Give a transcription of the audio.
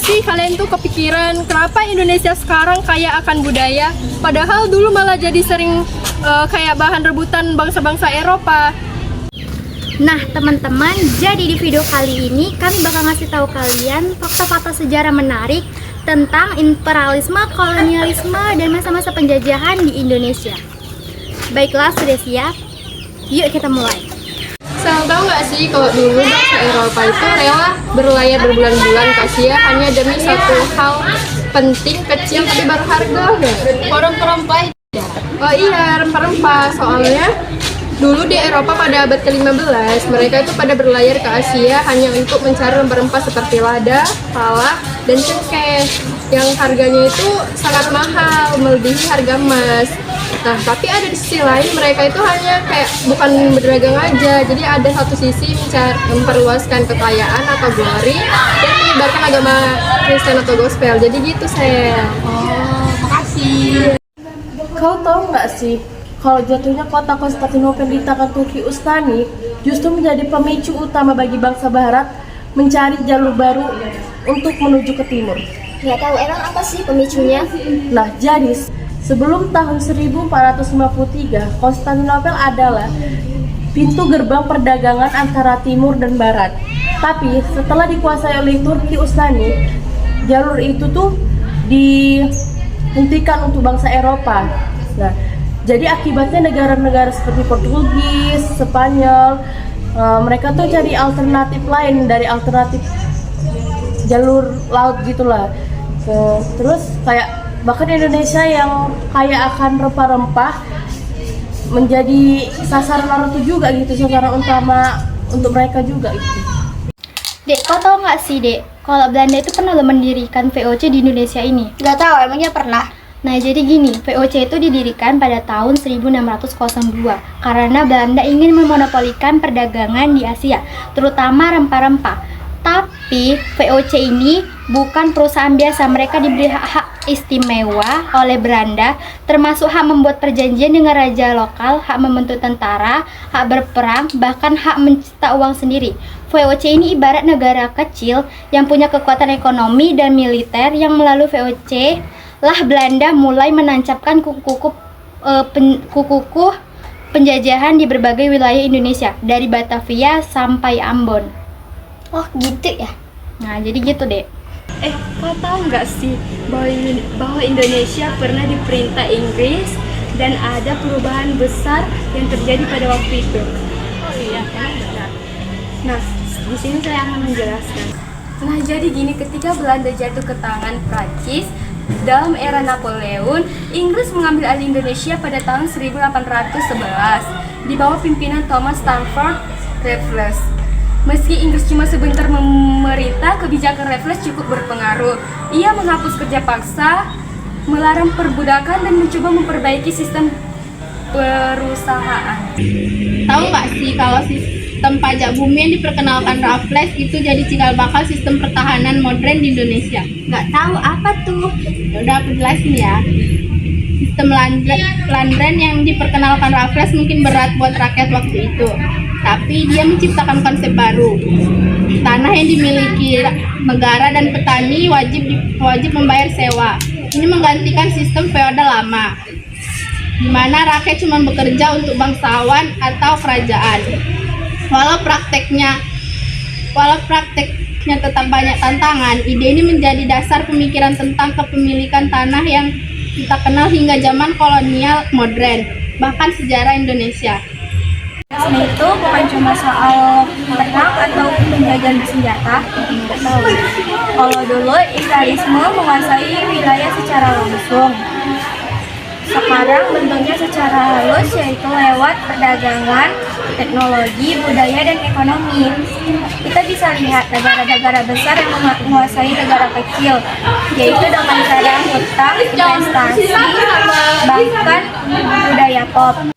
sih kalian tuh kepikiran kenapa Indonesia sekarang kaya akan budaya, padahal dulu malah jadi sering kayak bahan rebutan bangsa-bangsa Eropa. Nah teman-teman, jadi di video kali ini kami bakal ngasih tahu kalian fakta-fakta sejarah menarik tentang imperialisme, kolonialisme, dan masa-masa penjajahan di Indonesia. Baiklah, sudah siap? Yuk kita mulai. Tahu nggak sih kalau dulu bangsa Eropa itu rela berlayar berbulan-bulan ke Asia hanya demi satu hal penting, kecil tapi berharga, rempah-rempah. Oh iya, rempah-rempah. Soalnya dulu di Eropa pada abad ke-15 mereka itu pada berlayar ke Asia hanya untuk mencari rempah-rempah seperti lada, pala, dan cengkeh yang harganya itu sangat mahal, melebihi harga emas. Nah, tapi ada di sisi lain mereka itu hanya kayak bukan berdagang aja, jadi ada satu sisi memperluaskan kekayaan atau glory dan menyebarkan agama Kristen atau gospel. Jadi gitu, Sel. Oh, makasih. Kau tahu nggak sih, kalau jatuhnya kota Konstantinopel di tangan Turki Utsmani justru menjadi pemicu utama bagi bangsa Barat mencari jalur baru untuk menuju ke timur. Nggak tahu emang apa sih pemicunya? Nah, jadi sebelum tahun 1453, Konstantinopel adalah pintu gerbang perdagangan antara timur dan barat. Tapi setelah dikuasai oleh Turki Utsmani, jalur itu tuh dihentikan untuk bangsa Eropa. Nah, jadi akibatnya negara-negara seperti Portugis, Spanyol, mereka tuh cari alternatif lain dari alternatif jalur laut gitulah. Terus kayak bahkan Indonesia yang kaya akan rempah-rempah menjadi sasaran orang itu juga gitu, sasaran utama untuk mereka juga gitu. Dek, kau tahu nggak sih Dek, kalau Belanda itu pernah mendirikan VOC di Indonesia ini? Gak tahu, emangnya pernah? Nah jadi gini, VOC itu didirikan pada tahun 1602 karena Belanda ingin memonopolikan perdagangan di Asia, terutama rempah-rempah. Tapi VOC ini bukan perusahaan biasa, mereka diberi hak istimewa oleh Belanda, termasuk hak membuat perjanjian dengan raja lokal, hak membentuk tentara, hak berperang, bahkan hak mencipta uang sendiri. VOC ini ibarat negara kecil yang punya kekuatan ekonomi dan militer, yang melalui VOC lah Belanda mulai menancapkan kuku penjajahan di berbagai wilayah Indonesia, dari Batavia sampai Ambon. Oh gitu ya. Nah jadi gitu deh. Kau tahu nggak sih bahwa Indonesia pernah diperintah Inggris dan ada perubahan besar yang terjadi pada waktu itu? Oh iya, benar. Nah, di sini saya akan menjelaskan. Nah, jadi gini, ketika Belanda jatuh ke tangan Prancis dalam era Napoleon, Inggris mengambil alih Indonesia pada tahun 1811 di bawah pimpinan Thomas Stamford Raffles. Meski Inggris cuma sebentar memerintah, kebijakan Raffles cukup berpengaruh. Ia menghapus kerja paksa, melarang perbudakan, dan mencoba memperbaiki sistem perusahaan. Tahu nggak sih kalau sistem pajak bumi yang diperkenalkan Raffles itu jadi cikal bakal sistem pertahanan modern di Indonesia? Nggak tahu apa tuh? Udah aku jelasin ya. Sistem Landren yang diperkenalkan Raffles mungkin berat buat rakyat waktu itu, tapi dia menciptakan konsep baru. Tanah yang dimiliki negara dan petani wajib membayar sewa. Ini menggantikan sistem feodal lama, di mana rakyat cuma bekerja untuk bangsawan atau kerajaan. Walau prakteknya tetap banyak tantangan, ide ini menjadi dasar pemikiran tentang kepemilikan tanah yang kita kenal hingga zaman kolonial modern, bahkan sejarah Indonesia. Ini itu bukan cuma soal perang atau penjajahan bersenjata. Kalau dulu imperialisme menguasai wilayah secara langsung. Sekarang bentuknya secara halus, yaitu lewat perdagangan, teknologi, budaya, dan ekonomi. Kita bisa lihat negara-negara besar yang menguasai negara kecil, yaitu dengan cara hutang, investasi, bahkan budaya pop.